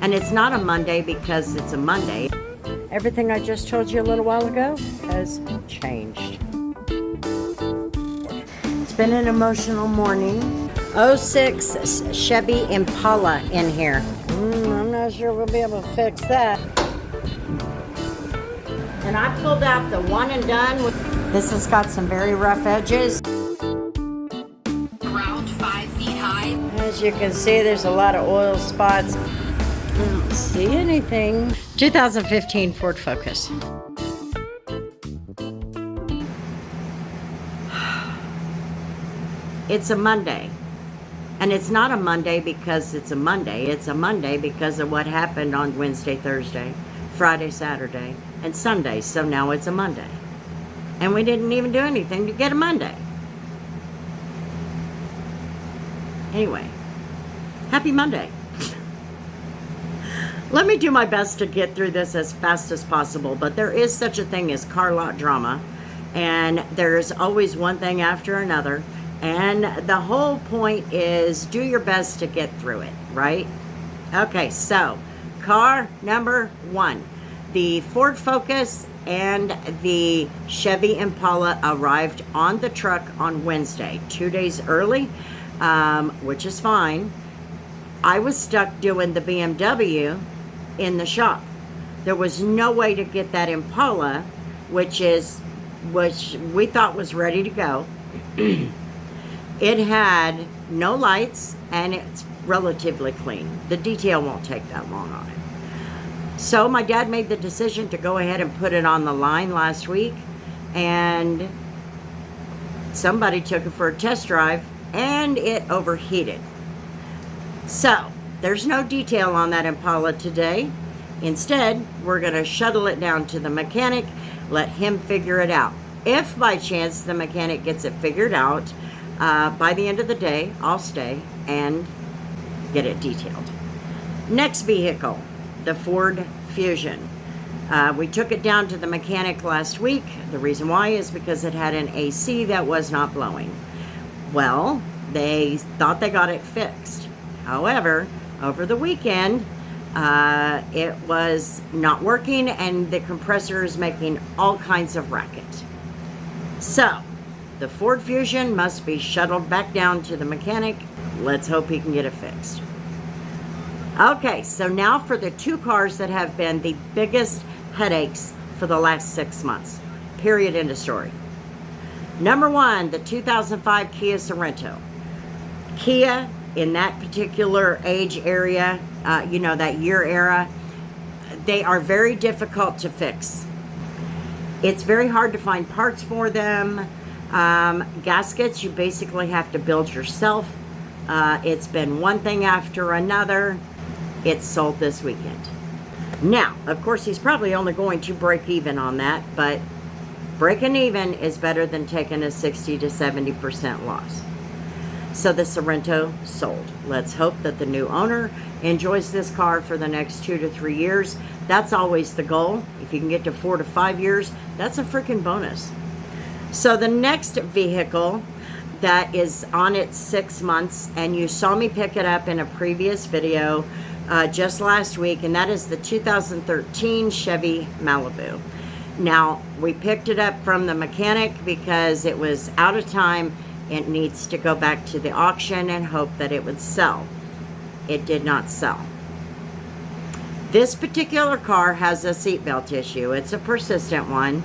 And it's not a Monday because it's a Monday. Everything I just told you a little while ago has changed. It's been an emotional morning. '06 Chevy Impala in here. I'm not sure we'll be able to fix that. And I pulled out the one and done. This has got some very rough edges. Around 5 feet high. As you can see, there's a lot of oil spots. I don't see anything. 2015 Ford Focus. It's a Monday. And it's not a Monday because it's a Monday. It's a Monday because of what happened on Wednesday, Thursday, Friday, Saturday, and Sunday. So now it's a Monday. And we didn't even do anything to get a Monday. Anyway, happy Monday. Let me do my best to get through this as fast as possible, but there is such a thing as car lot drama, and there's always one thing after another, and the whole point is do your best to get through it, right? Okay, so car number one, the Ford Focus and the Chevy Impala arrived on the truck on Wednesday, 2 days early, which is fine. I was stuck doing the BMW in the shop. There was no way to get that Impala, which we thought was ready to go. It had no lights and it's relatively clean. The detail won't take that long on it. So my dad made the decision to go ahead and put it on the line last week, and somebody took it for a test drive and it overheated. So there's no detail on that Impala today. Instead, we're going to shuttle it down to the mechanic, let him figure it out. If by chance the mechanic gets it figured out, by the end of the day, I'll stay and get it detailed. Next vehicle, the Ford Fusion. We took it down to the mechanic last week. The reason why is because it had an AC that was not blowing. Well, they thought they got it fixed. However, over the weekend, it was not working and the compressor is making all kinds of racket. So, the Ford Fusion must be shuttled back down to the mechanic. Let's hope he can get it fixed. Okay, so now for the two cars that have been the biggest headaches for the last 6 months. Period, end of story. Number one, the 2005 Kia Sorento. Kia, in that particular age area, that year era, they are very difficult to fix. It's very hard to find parts for them. Gaskets, you basically have to build yourself. It's been one thing after another. It's sold this weekend. Now, of course, he's probably only going to break even on that, but breaking even is better than taking a 60 to 70% loss. So the Sorento sold. Let's hope that the new owner enjoys this car for the next 2 to 3 years. That's always the goal. If you can get to 4 to 5 years, that's a freaking bonus. So the next vehicle that is on its 6 months, and you saw me pick it up in a previous video just last week, and that is the 2013 Chevy Malibu. Now, we picked it up from the mechanic because it was out of time. It needs to go back to the auction and hope that it would sell. It did not sell. This particular car has a seatbelt issue. It's a persistent one.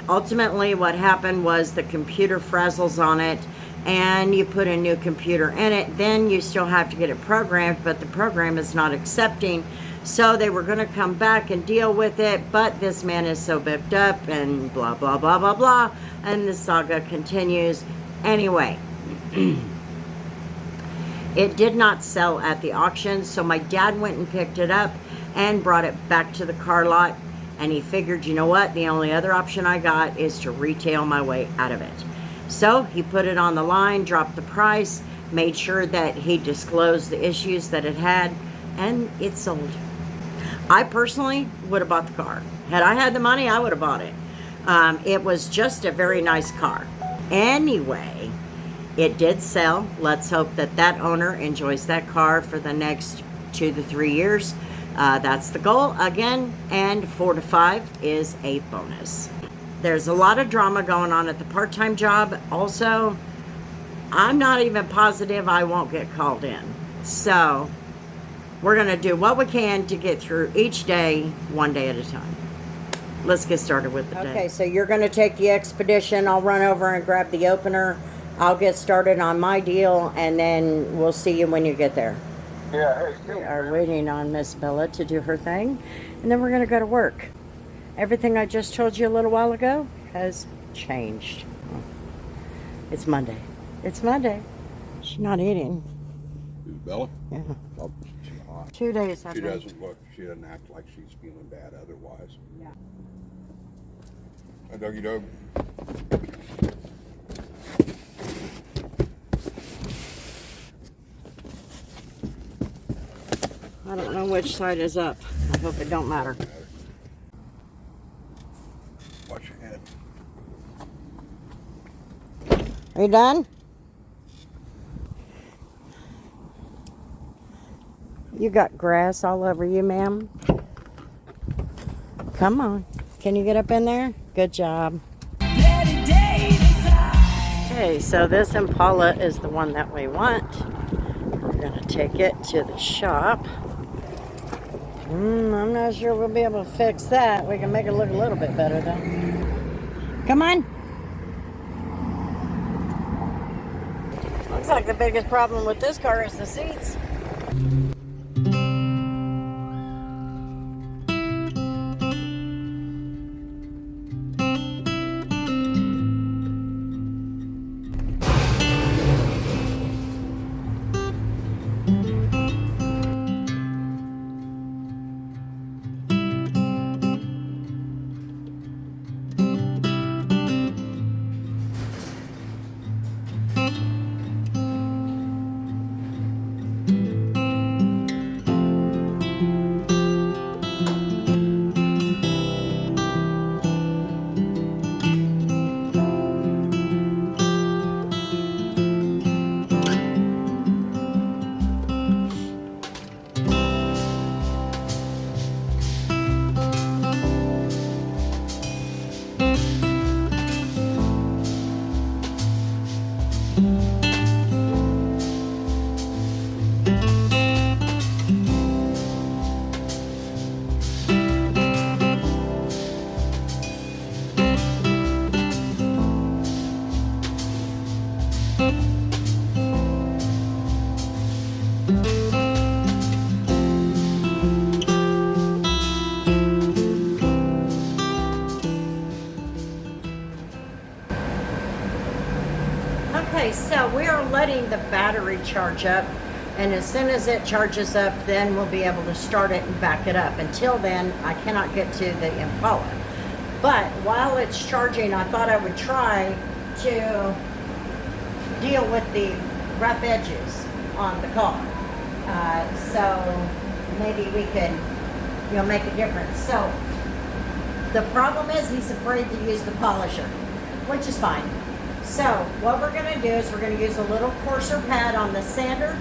Ultimately, what happened was the computer frazzles on it, and you put a new computer in it. Then you still have to get it programmed, but the program is not accepting. So they were going to come back and deal with it, but this man is so booked up and blah, blah, blah, blah, blah. And the saga continues. Anyway, it did not sell at the auction, so my dad went and picked it up and brought it back to the car lot. And he figured, you know what, the only other option I got is to retail my way out of it. So he put it on the line, dropped the price, made sure that he disclosed the issues that it had, and it sold. I personally would have bought the car. Had I had the money, I would have bought it. It was just a very nice car. Anyway, it did sell. Let's hope that that owner enjoys that car for the next 2 to 3 years. That's the goal again, and 4 to 5 is a bonus. There's a lot of drama going on at the part-time job. Also, I'm not even positive I won't get called in. So we're going to do what we can to get through each day, one day at a time. Let's get started with the day. Okay, so you're going to take the Expedition. I'll run over and grab the opener. I'll get started on my deal, and then we'll see you when you get there. Yeah, hey, we are waiting on Miss Bella to do her thing, and then we're going to go to work. Everything I just told you a little while ago has changed. It's Monday. It's Monday. She's not eating. Who's Bella? Yeah. Oh, she's hot. 2 days. She doesn't look. She doesn't act like she's feeling bad otherwise. Yeah. Hi, doggy dog. I don't know which side is up. I hope it don't matter. Watch your head. Are you done? You got grass all over you, ma'am. Come on. Can you get up in there? Good job. Okay, so this Impala is the one that we want. We're going to take it to the shop. I'm not sure we'll be able to fix that. We can make it look a little bit better, though. Come on. Looks like the biggest problem with this car is the seats. Okay, so we are letting the battery charge up, and as soon as it charges up, then we'll be able to start it and back it up. Until then, I cannot get to the Impala. But while it's charging, I thought I would try to deal with the rough edges on the car. So maybe we could, make a difference. So the problem is he's afraid to use the polisher, which is fine. So what we're going to do is we're going to use a little coarser pad on the sander.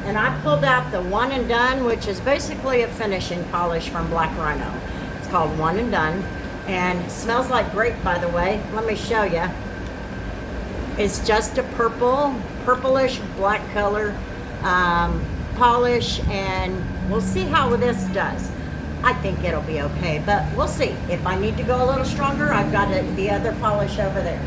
And I pulled out the One and Done, which is basically a finishing polish from Black Rhino. It's called One and Done. And it smells like grape, by the way. Let me show you. It's just a purplish black color polish. And we'll see how this does. I think it'll be okay, but we'll see. If I need to go a little stronger, I've got the other polish over there.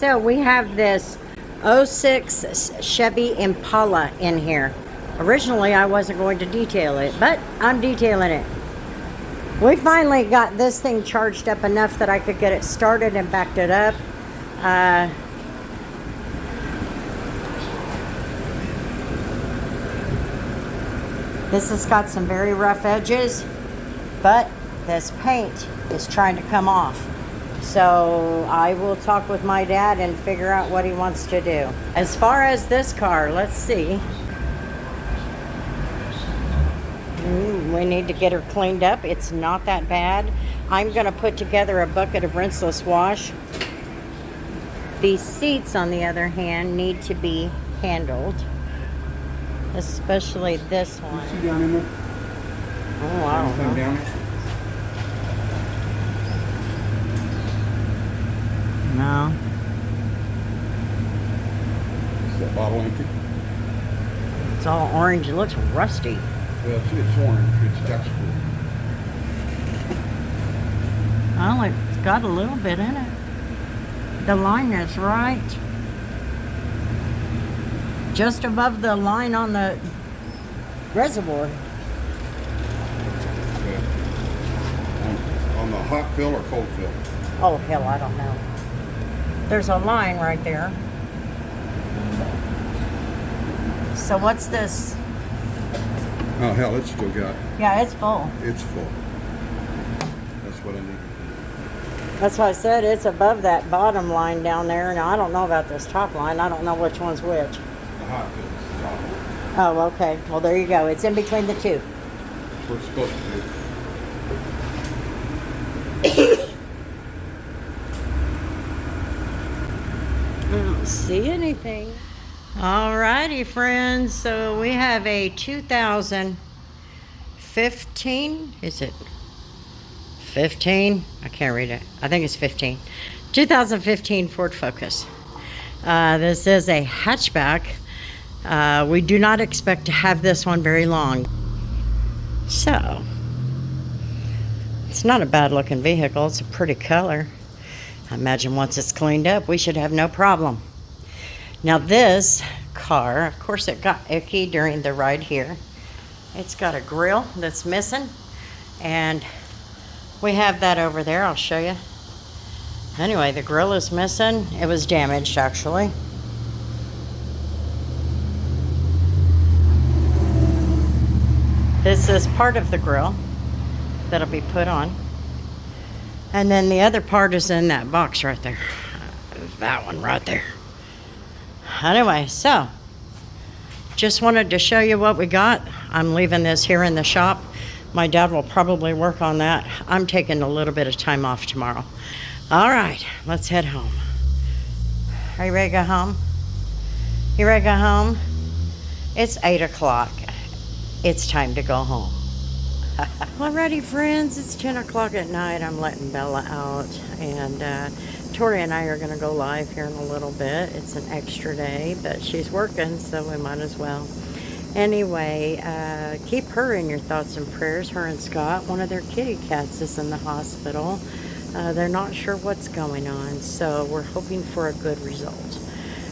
So we have this '06 Chevy Impala in here. Originally, I wasn't going to detail it, but I'm detailing it. We finally got this thing charged up enough that I could get it started and backed it up. This has got some very rough edges, but this paint is trying to come off. So I will talk with my dad and figure out what he wants to do. As far as this car, let's see. We need to get her cleaned up. It's not that bad. I'm going to put together a bucket of rinseless wash. These seats, on the other hand, need to be handled. Especially this one. See down in there? Oh, wow. Anything down there? No. Is that bottle empty? It's all orange. It looks rusty. Well, it's orange. It's textured. Oh, it's got a little bit in it. The line is right just above the line on the reservoir. Okay. On the hot fill or cold fill? Oh, hell, I don't know. There's a line right there. So what's this? Oh, hell, it's still got. Yeah, it's full. It's full. That's what I need. That's why I said it's above that bottom line down there. Now, I don't know about this top line. I don't know which one's which. The hot fill is the top one. Oh, okay. Well, there you go. It's in between the two. That's what it's supposed to do. I don't see anything. Alrighty, friends. So we have a 2015. Is it 15? I can't read it. I think it's 15. 2015 Ford Focus. This is a hatchback. We do not expect to have this one very long. So, it's not a bad looking vehicle. It's a pretty color. I imagine once it's cleaned up, we should have no problem. Now this car, of course it got icky during the ride here. It's got a grill that's missing, and we have that over there. I'll show you. Anyway, the grill is missing. It was damaged, actually. This is part of the grill that'll be put on. And then the other part is in that box right there. That one right there. Anyway, so just wanted to show you what we got. I'm leaving this here in the shop. My dad will probably work on that. I'm taking a little bit of time off tomorrow. All right, let's head home. Are you ready to go home? You ready to go home? It's 8 o'clock. It's time to go home. Alrighty, friends, it's 10 o'clock at night. I'm letting Bella out, and Tori and I are going to go live here in a little bit. It's an extra day, but she's working, so we might as well. Anyway, keep her in your thoughts and prayers, her and Scott. One of their kitty cats is in the hospital. They're not sure what's going on, so we're hoping for a good result.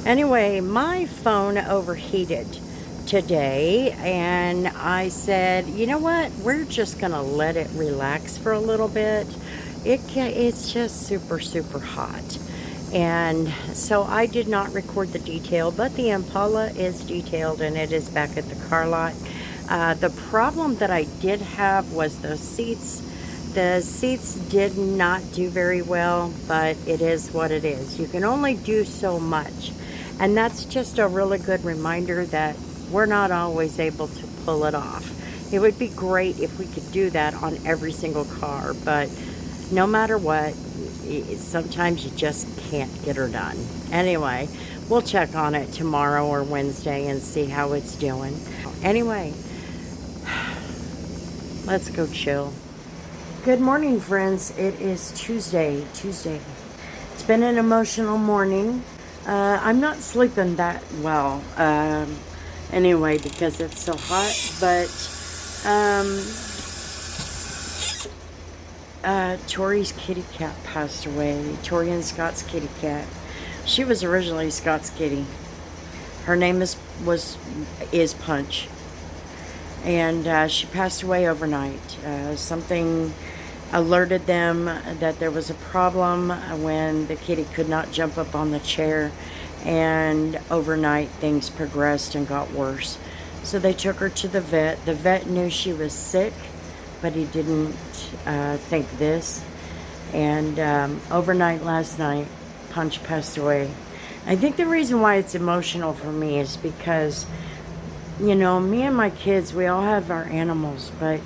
Anyway, my phone overheated today, and I said, you know what, we're just gonna let it relax for a little bit. It's just super hot, and so I did not record the detail, but the Impala is detailed and it is back at the car lot. The problem that I did have was the seats. The seats did not do very well, but it is what it is. You can only do so much, and that's just a really good reminder that we're not always able to pull it off. It would be great if we could do that on every single car, but no matter what, sometimes you just can't get her done. Anyway, we'll check on it tomorrow or Wednesday and see how it's doing. Anyway, let's go chill. Good morning, friends. It is Tuesday. It's been an emotional morning. I'm not sleeping that well. Anyway, because it's so hot, but Tori's kitty cat passed away. Tori and Scott's kitty cat. She was originally Scott's kitty. Her name is Punch, and she passed away overnight. Something alerted them that there was a problem when the kitty could not jump up on the chair, and overnight things progressed and got worse. So they took her to the vet. The vet knew she was sick, but he didn't think this. And overnight last night, Punch passed away. I think the reason why it's emotional for me is because, you know, me and my kids, we all have our animals, but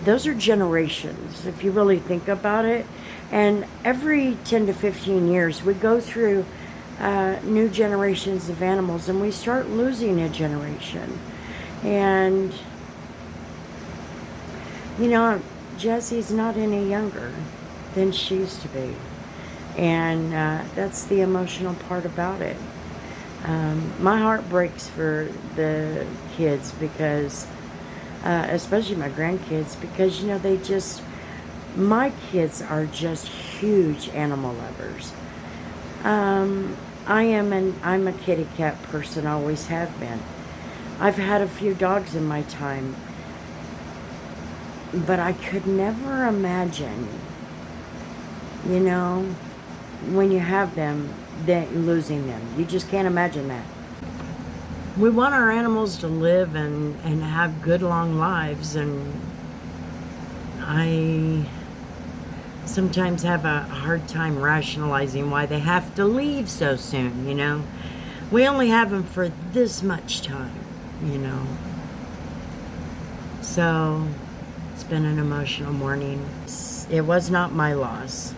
those are generations, if you really think about it. And every 10 to 15 years, we go through new generations of animals, and we start losing a generation. And, you know, Jessie's not any younger than she used to be. And that's the emotional part about it. My heart breaks for the kids because, especially my grandkids, because, you know, my kids are just huge animal lovers. I'm a kitty cat person, always have been. I've had a few dogs in my time, but I could never imagine, you know, when you have them, losing them. You just can't imagine that. We want our animals to live and have good long lives, and I sometimes have a hard time rationalizing why they have to leave so soon, you know. We only have them for this much time, you know. So it's been an emotional morning. It was not my loss,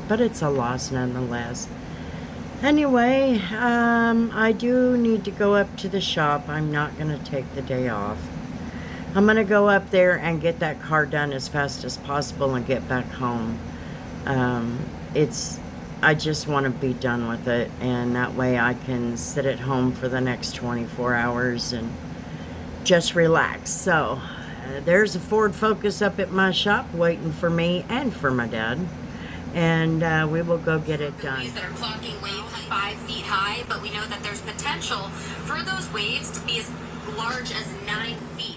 but it's a loss nonetheless. Anyway, I do need to go up to the shop. I'm not going to take the day off. I'm going to go up there and get that car done as fast as possible and get back home. I just want to be done with it, and that way I can sit at home for the next 24 hours and just relax. So, there's a Ford Focus up at my shop waiting for me and for my dad, and we will go get it done. That are clocking waves 5 feet high, but we know that there's potential for those waves to be as large as 9 feet.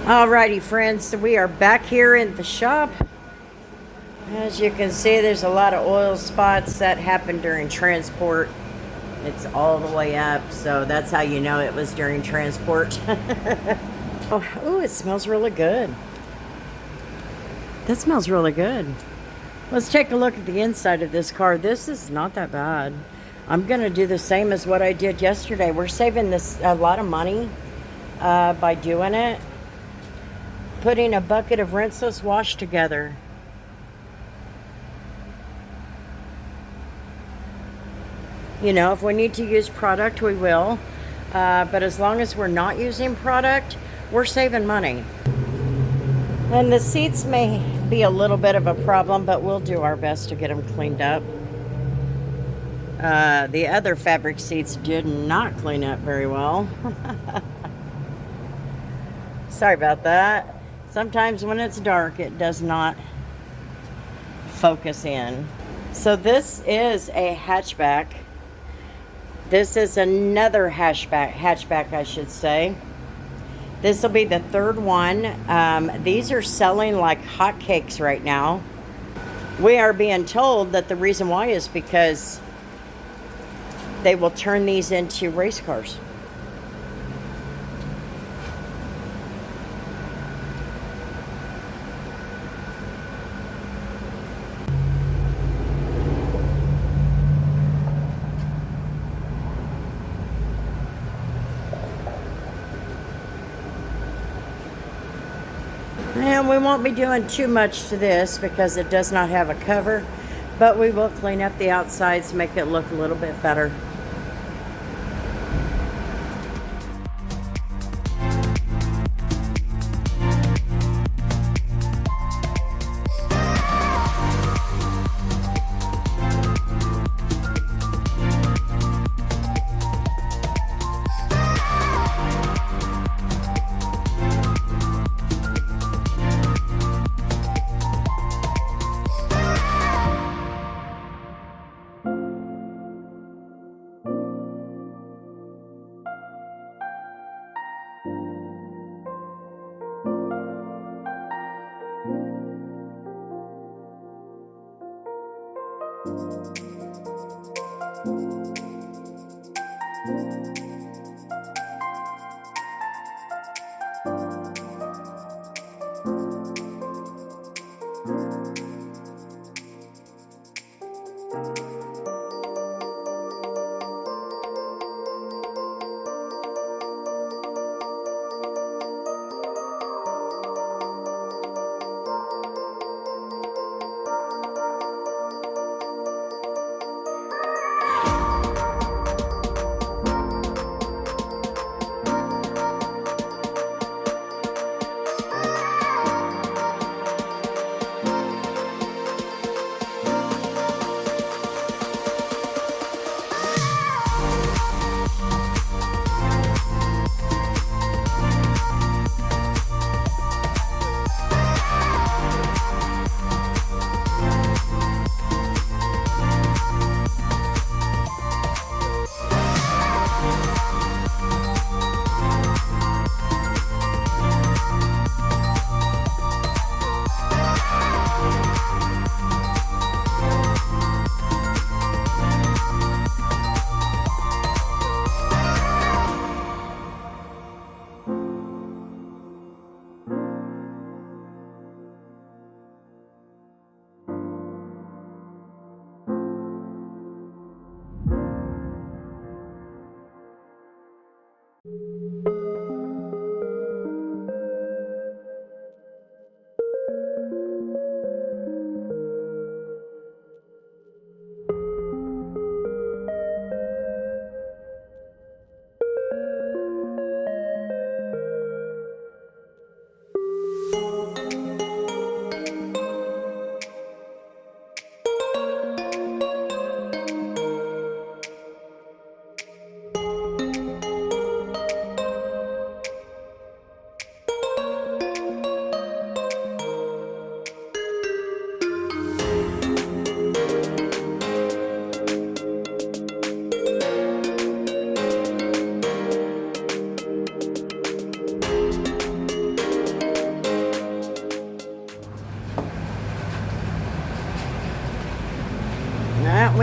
Alrighty, friends, so we are back here in the shop. As you can see, there's a lot of oil spots that happened during transport. It's all the way up, so that's how you know it was during transport. Oh, it smells really good. That smells really good. Let's take a look at the inside of this car. This is not that bad. I'm going to do the same as what I did yesterday. We're saving this a lot of money by doing it. Putting a bucket of rinseless wash together. You know, if we need to use product, we will. But as long as we're not using product, we're saving money. And the seats may be a little bit of a problem, but we'll do our best to get them cleaned up. The other fabric seats did not clean up very well. Sorry about that. Sometimes when it's dark, it does not focus in. So this is a hatchback. This is another hatchback, I should say. This will be the third one. These are selling like hotcakes right now. We are being told that the reason why is because they will turn these into race cars. And we won't be doing too much to this because it does not have a cover, but we will clean up the outsides to make it look a little bit better.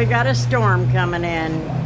We got a storm coming in.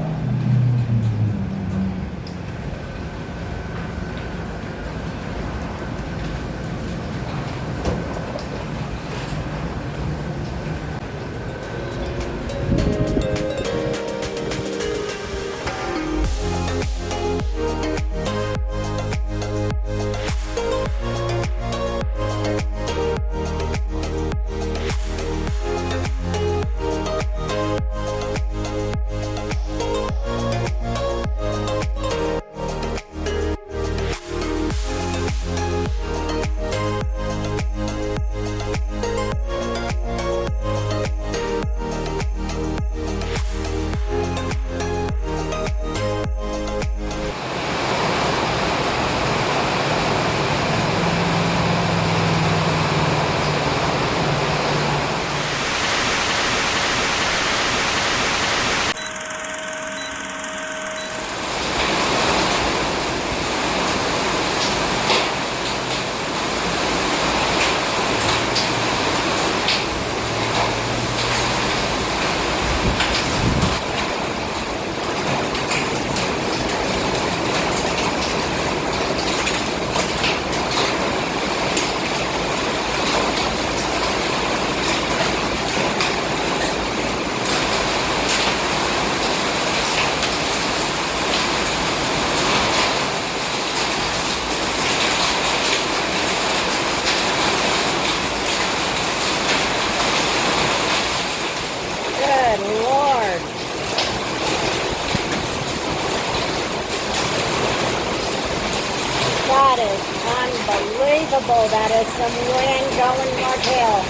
Unbelievable. That is some wind going North Hill.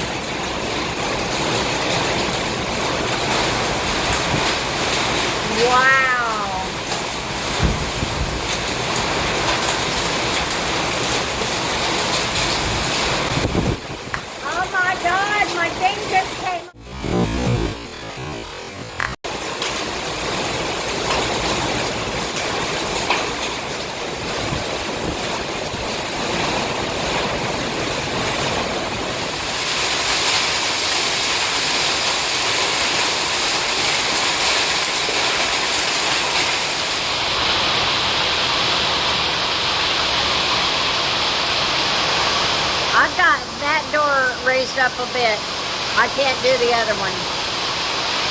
Wow. Oh my God, my thing just came. I've got that door raised up a bit. I can't do the other one.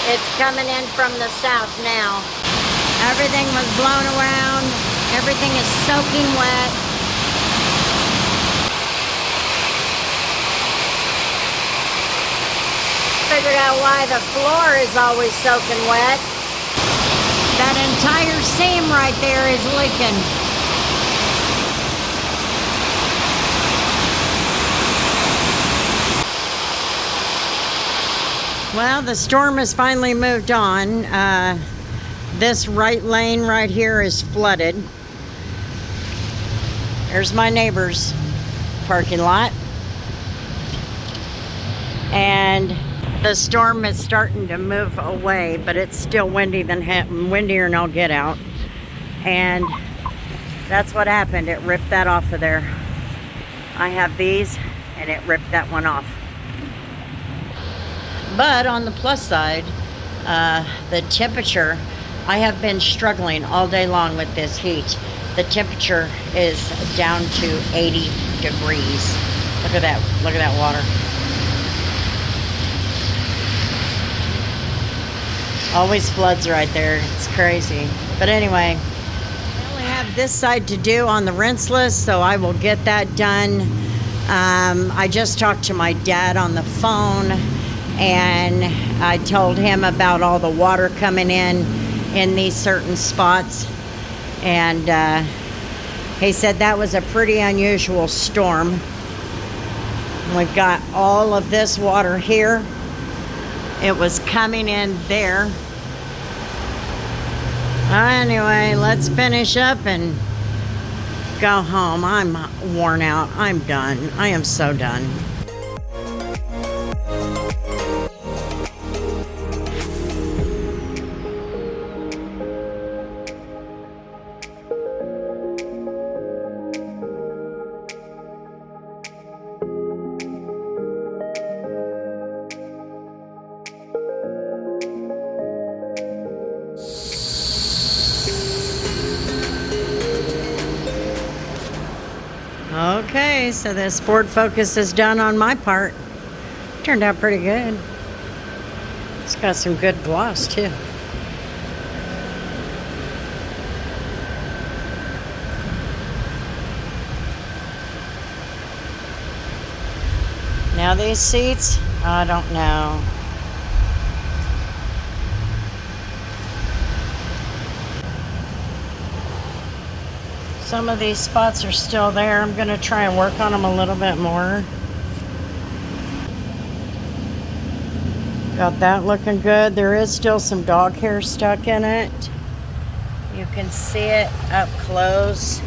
It's coming in from the south now. Everything was blown around. Everything is soaking wet. Figured out why the floor is always soaking wet. That entire seam right there is leaking. Well, the storm has finally moved on. This right lane right here is flooded. There's my neighbor's parking lot. And the storm is starting to move away, but it's still windier than I'll get out. And that's what happened. It ripped that off of there. I have these, and it ripped that one off. But on the plus side, the temperature, I have been struggling all day long with this heat. The temperature is down to 80 degrees. Look at that. Look at that water. Always floods right there. It's crazy. But anyway, I only have this side to do on the rinse list, so I will get that done. I just talked to my dad on the phone, and I told him about all the water coming in these certain spots, and he said that was a pretty unusual storm. We've got all of this water here. It was coming in there. Anyway, let's finish up and go home. I'm worn out. I'm done. I am so done. Okay, so this Ford Focus is done on my part. Turned out pretty good. It's got some good gloss too. Now these seats, I don't know. Some of these spots are still there. I'm going to try and work on them a little bit more. Got that looking good. There is still some dog hair stuck in it. You can see it up close,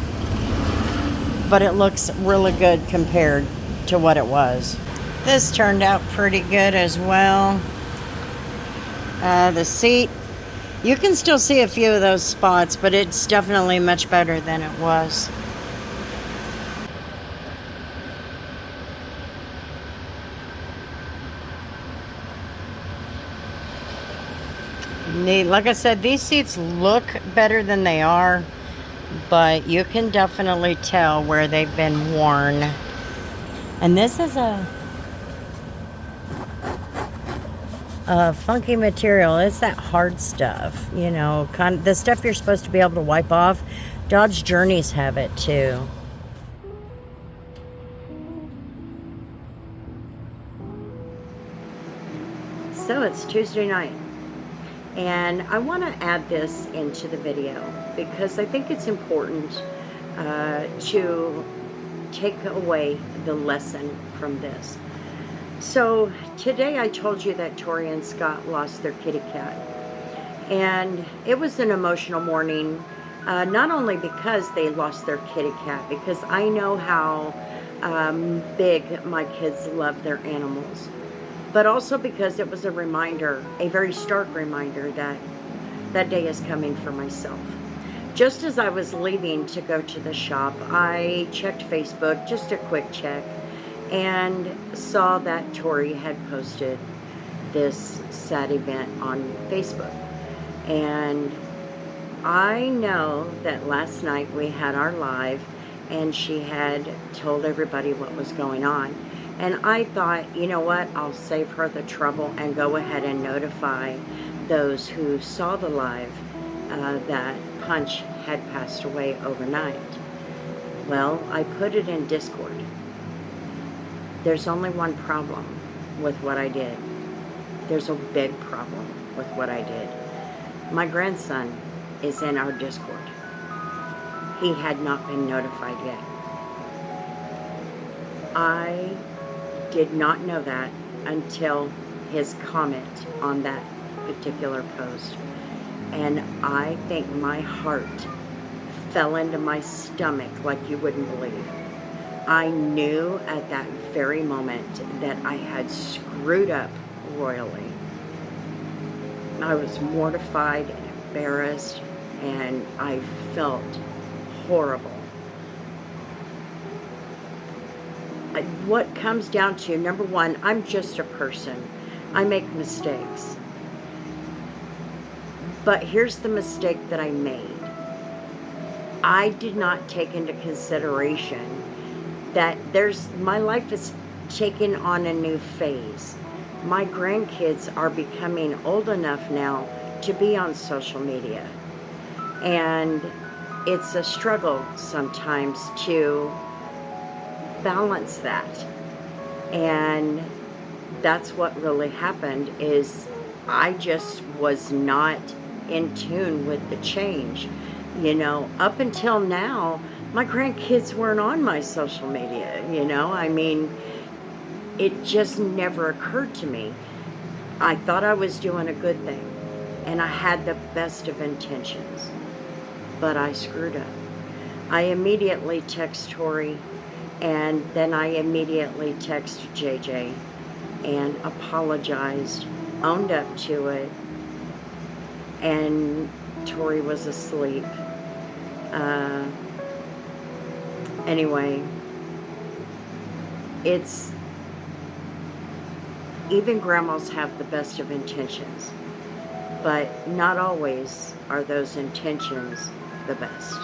but it looks really good compared to what it was. This turned out pretty good as well. The seat, you can still see a few of those spots, but it's definitely much better than it was. Neat. Like I said, these seats look better than they are, but you can definitely tell where they've been worn. And this is a funky material. It's that hard stuff, you know, kind of the stuff you're supposed to be able to wipe off. Dodge Journeys have it too. So it's Tuesday night, and I want to add this into the video because I think it's important to take away the lesson from this. So today I told you that Tori and Scott lost their kitty cat. And it was an emotional morning, not only because they lost their kitty cat, because I know how big my kids love their animals, but also because it was a reminder, a very stark reminder, that that day is coming for myself. Just as I was leaving to go to the shop, I checked Facebook, just a quick check, and saw that Tori had posted this sad event on Facebook. And I know that last night we had our live, and she had told everybody what was going on. And I thought, you know what, I'll save her the trouble and go ahead and notify those who saw the live that Punch had passed away overnight. Well, I put it in Discord. There's only one problem with what I did. There's a big problem with what I did. My grandson is in our Discord. He had not been notified yet. I did not know that until his comment on that particular post. And I think my heart fell into my stomach like you wouldn't believe. I knew at that very moment that I had screwed up royally. I was mortified and embarrassed, and I felt horrible. What comes down to, number one, I'm just a person. I make mistakes. But here's the mistake that I made. I did not take into consideration that my life is taking on a new phase. My grandkids are becoming old enough now to be on social media. And it's a struggle sometimes to balance that. And that's what really happened, is I just was not in tune with the change. You know, up until now, my grandkids weren't on my social media, you know. I mean, it just never occurred to me. I thought I was doing a good thing, and I had the best of intentions, but I screwed up. I immediately text Tori, and then I immediately text JJ and apologized, owned up to it, and Tori was asleep. Anyway, even grandmas have the best of intentions, but not always are those intentions the best.